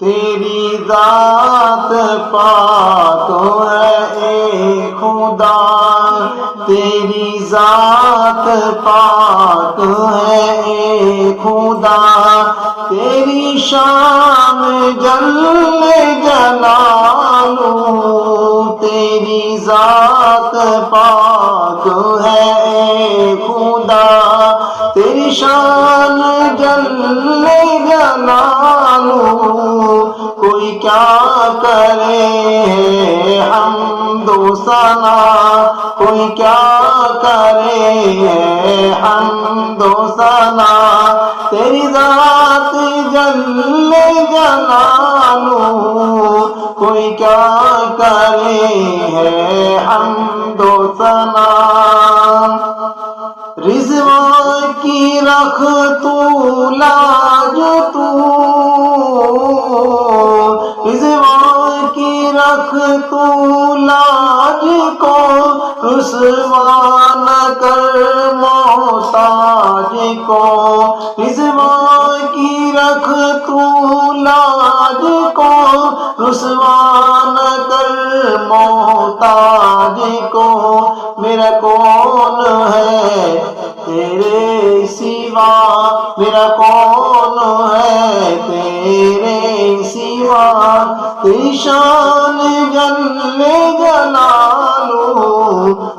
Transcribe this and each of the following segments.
تیری ذات پاک ہے اے خدا، تیری ذات پاک ہے اے خدا، تیری شان جل جلالہ، تیری ذات پاک ہے اے خدا، تیری شان جل جلالہ، کوئی کیا کرے حمد و ثنا، کوئی کیا کرے حمد و ثنا، تیری ذات جل جلالہ، کوئی کیا کرے حمد و ثنا۔ رضوان کی رکھ تو لاج تو، رضوان کی رکھ تو لاج کو، رسوا نہ کر محتاج کو، رضوان کی رکھ تو لاج کو، رسوا نہ کر محتاج کو، میرا کون ہے تیرے سوا، میرا کون ہے تیرے سوا، تیری شان جل جلالہ،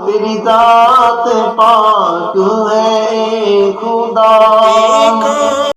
تیری ذات پاک ہے خدا۔